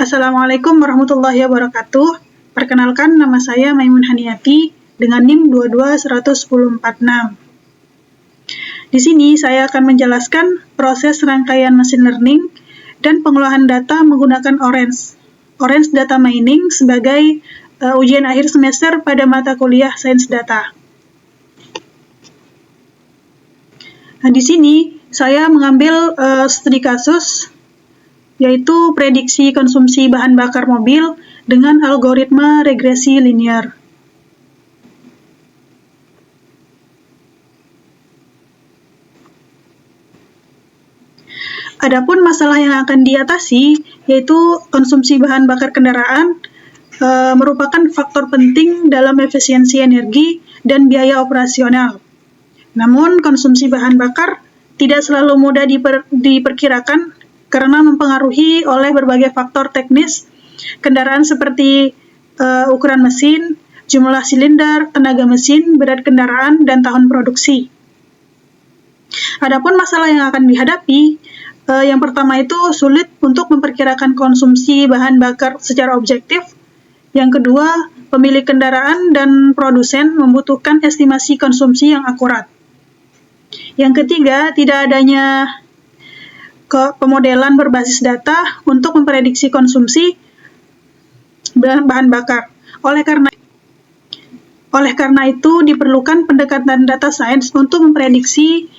Assalamualaikum warahmatullahi wabarakatuh. Perkenalkan, nama saya Maimun Haniati dengan NIM 2210446. Di sini saya akan menjelaskan proses rangkaian machine learning dan pengolahan data menggunakan Orange Data Mining sebagai ujian akhir semester pada mata kuliah Sains Data. Nah, di sini saya mengambil studi kasus yaitu prediksi konsumsi bahan bakar mobil dengan algoritma regresi linear. Adapun masalah yang akan diatasi yaitu konsumsi bahan bakar kendaraan merupakan faktor penting dalam efisiensi energi dan biaya operasional. Namun, konsumsi bahan bakar tidak selalu mudah diperkirakan karena mempengaruhi oleh berbagai faktor teknis kendaraan seperti ukuran mesin, jumlah silinder, tenaga mesin, berat kendaraan, dan tahun produksi. Adapun masalah yang akan dihadapi, yang pertama itu sulit untuk memperkirakan konsumsi bahan bakar secara objektif. Yang kedua, pemilik kendaraan dan produsen membutuhkan estimasi konsumsi yang akurat. Yang ketiga, tidak adanya pemodelan berbasis data untuk memprediksi konsumsi bahan bakar. Oleh karena itu, diperlukan pendekatan data science untuk memprediksi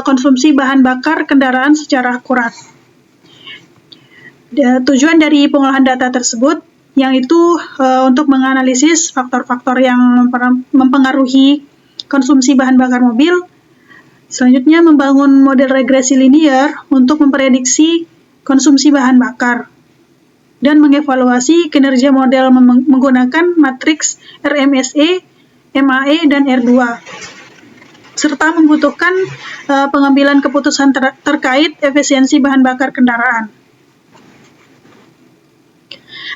konsumsi bahan bakar kendaraan secara akurat. Tujuan dari pengolahan data tersebut yaitu untuk menganalisis faktor-faktor yang mempengaruhi konsumsi bahan bakar mobil. Selanjutnya, membangun model regresi linear untuk memprediksi konsumsi bahan bakar dan mengevaluasi kinerja model menggunakan matriks RMSE, MAE, dan R2, serta membutuhkan pengambilan keputusan terkait efisiensi bahan bakar kendaraan.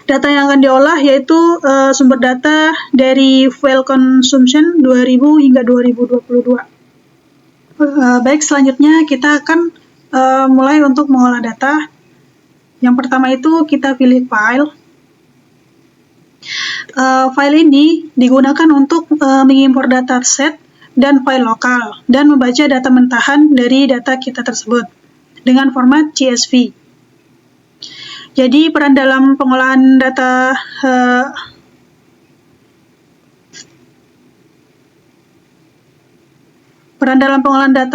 Data yang akan diolah yaitu sumber data dari fuel consumption 2000 hingga 2022. Baik, selanjutnya kita akan mulai untuk mengolah data. Yang pertama itu kita pilih file. File ini digunakan untuk mengimpor dataset dan file lokal dan membaca data mentahan dari data kita tersebut dengan format CSV. Jadi peran dalam pengolahan data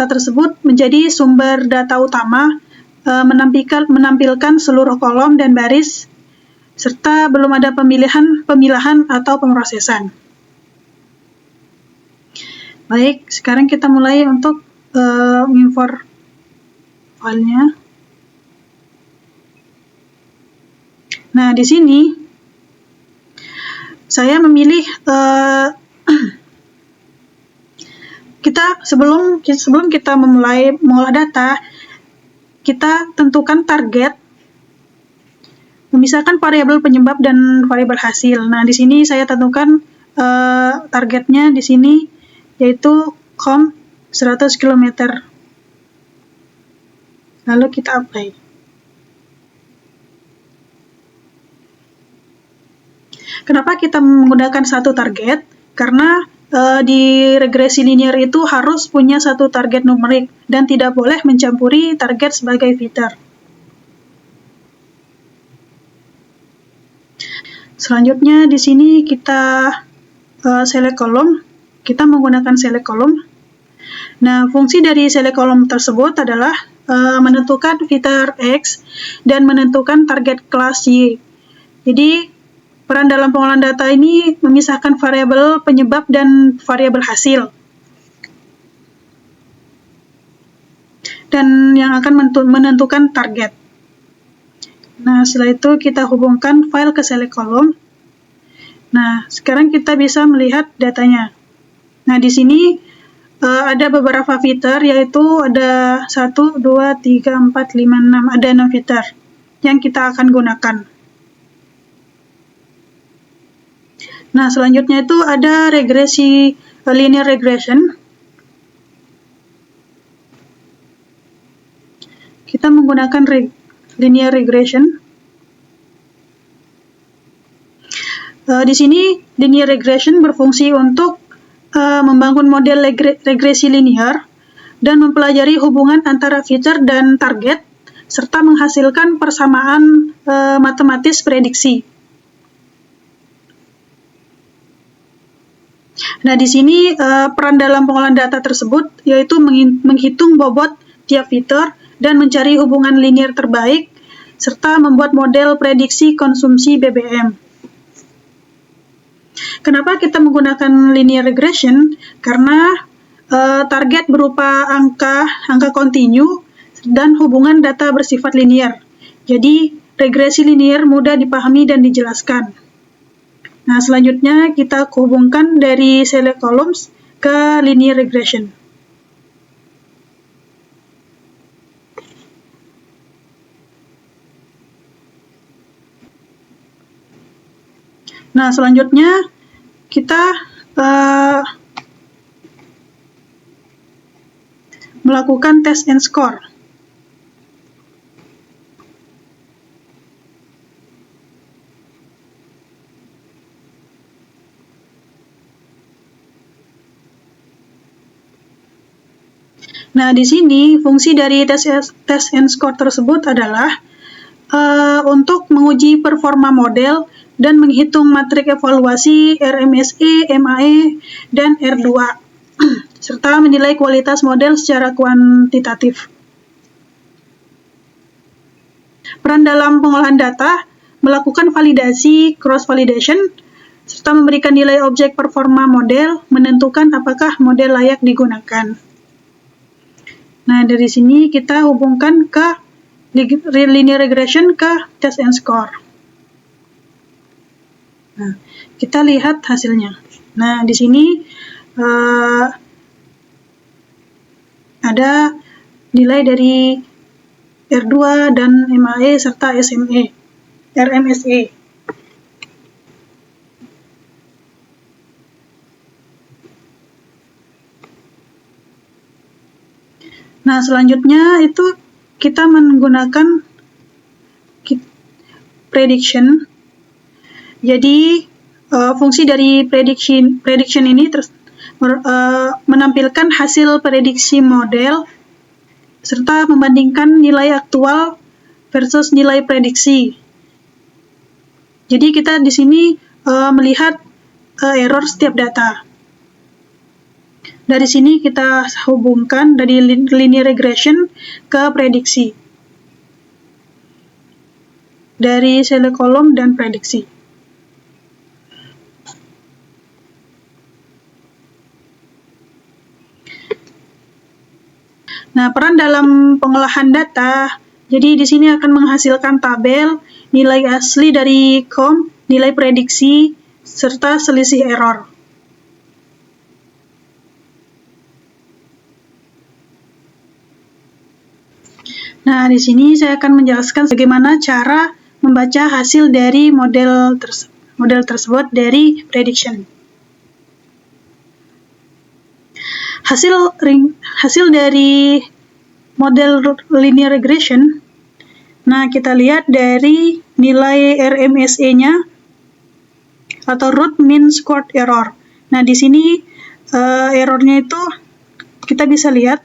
tersebut menjadi sumber data utama, menampilkan seluruh kolom dan baris, serta belum ada pemilahan atau pemrosesan. Baik, sekarang kita mulai untuk mengimpor filenya. Nah, di sini saya memilih sebelum kita memulai mengolah data, kita tentukan target, memisahkan variabel penyebab dan variabel hasil. Nah, di sini saya tentukan targetnya di sini yaitu 100 km. Lalu kita apply. Kenapa kita menggunakan satu target? Karena di regresi linear itu harus punya satu target numerik dan tidak boleh mencampuri target sebagai filter. Selanjutnya di sini kita select column. Kita menggunakan select column. Nah, fungsi dari select column tersebut adalah menentukan filter X dan menentukan target kelas Y. Jadi peran dalam pengolahan data ini memisahkan variabel penyebab dan variabel hasil. Dan yang akan menentukan target. Nah, setelah itu kita hubungkan file ke select column. Nah, sekarang kita bisa melihat datanya. Nah, di sini ada beberapa filter, yaitu ada 1, 2, 3, 4, 5, 6. Ada 6 filter yang kita akan gunakan. Nah, selanjutnya itu ada regresi linear regression. Kita menggunakan linear regression. Di sini linear regression berfungsi untuk membangun model regresi linear dan mempelajari hubungan antara fitur dan target, serta menghasilkan persamaan matematis prediksi. Nah, di sini peran dalam pengolahan data tersebut yaitu menghitung bobot tiap fitur dan mencari hubungan linear terbaik, serta membuat model prediksi konsumsi BBM. Kenapa kita menggunakan linear regression? Karena target berupa angka kontinu dan hubungan data bersifat linear. Jadi, regresi linear mudah dipahami dan dijelaskan. Nah, selanjutnya kita hubungkan dari select columns ke linear regression. Nah, selanjutnya kita melakukan test and score. Nah, di sini fungsi dari test and score tersebut adalah untuk menguji performa model dan menghitung matrik evaluasi RMSE, MAE, dan R2, serta menilai kualitas model secara kuantitatif. Peran dalam pengolahan data, melakukan validasi, cross-validation, serta memberikan nilai objek performa model, menentukan apakah model layak digunakan. Nah, dari sini kita hubungkan ke linear regression ke test and score. Nah, kita lihat hasilnya. Nah, di sini ada nilai dari R2 dan MAE serta RMSE. Nah, selanjutnya itu kita menggunakan prediction. Jadi, fungsi dari prediction ini menampilkan hasil prediksi model serta membandingkan nilai aktual versus nilai prediksi. Jadi, kita di sini melihat error setiap data. Dari sini kita hubungkan dari linear regression ke prediksi. Dari select column dan prediksi. Nah, peran dalam pengolahan data, jadi di sini akan menghasilkan tabel, nilai asli dari COM, nilai prediksi, serta selisih error. Nah, di sini saya akan menjelaskan bagaimana cara membaca hasil dari model tersebut dari prediction. Hasil dari model linear regression, nah kita lihat dari nilai RMSE-nya atau root mean squared error. Nah, di sini errornya itu kita bisa lihat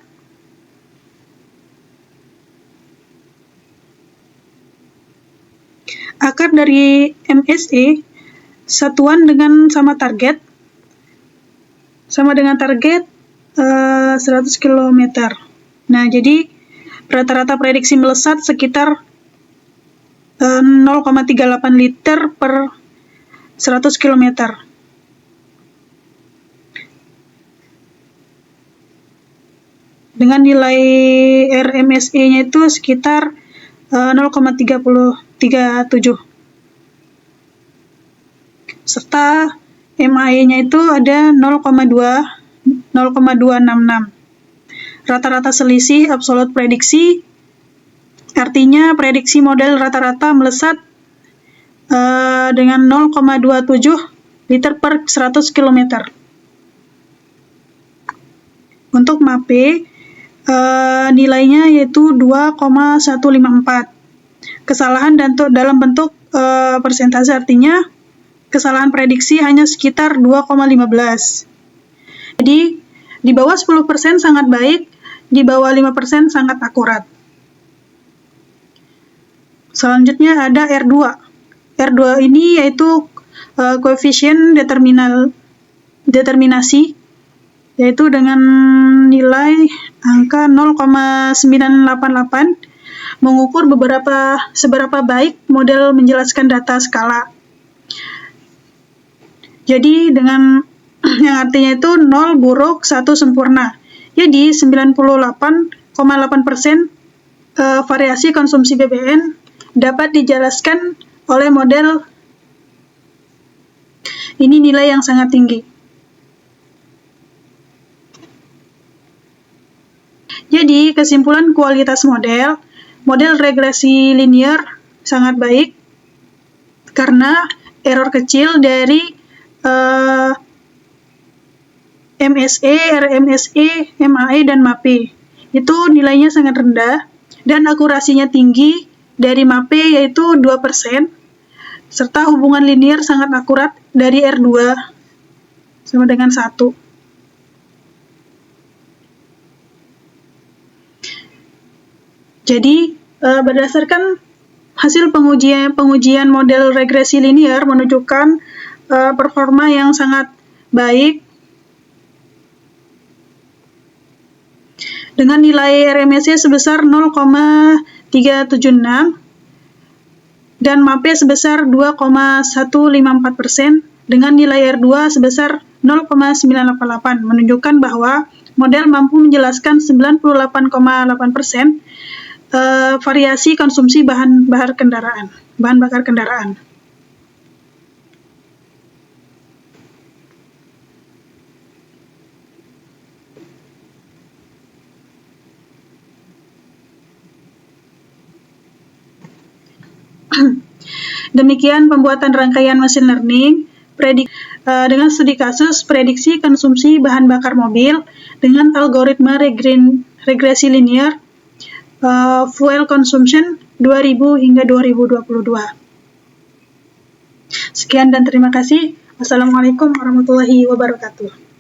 akar dari MSE satuan dengan sama dengan target 100 km. Nah, jadi rata-rata prediksi melesat sekitar 0,38 liter per 100 km. Dengan nilai RMSE-nya itu sekitar 0,37. Serta MAE-nya itu ada 0,266. Rata-rata selisih absolut prediksi, artinya prediksi model rata-rata melesat dengan 0,27 liter per 100 km. Untuk MAPE, nilainya yaitu 2,154. Kesalahan dalam bentuk persentase, artinya kesalahan prediksi hanya sekitar 2,15. Jadi, di bawah 10% sangat baik, di bawah 5% sangat akurat. Selanjutnya ada R2. R2 ini yaitu koefisien determinasi, yaitu dengan nilai angka 0,988, mengukur seberapa baik model menjelaskan data skala. Jadi dengan yang artinya itu 0 buruk, 1 sempurna. Jadi 98,8% variasi konsumsi BBM dapat dijelaskan oleh model. Ini nilai yang sangat tinggi. Jadi, kesimpulan kualitas model regresi linear sangat baik karena error kecil dari MSE, RMSE, MAE, dan MAPE. Itu nilainya sangat rendah dan akurasinya tinggi dari MAPE yaitu 2%, serta hubungan linear sangat akurat dari R2 sama dengan 1. Jadi, berdasarkan hasil pengujian model regresi linear menunjukkan performa yang sangat baik dengan nilai RMSE sebesar 0,376 dan MAPE sebesar 2,154% dengan nilai R2 sebesar 0,988, menunjukkan bahwa model mampu menjelaskan 98,8% variasi konsumsi bahan bakar kendaraan. Demikian pembuatan rangkaian machine learning dengan studi kasus prediksi konsumsi bahan bakar mobil dengan algoritma regresi linear fuel consumption 2000 hingga 2022. Sekian dan terima kasih. Wassalamualaikum warahmatullahi wabarakatuh.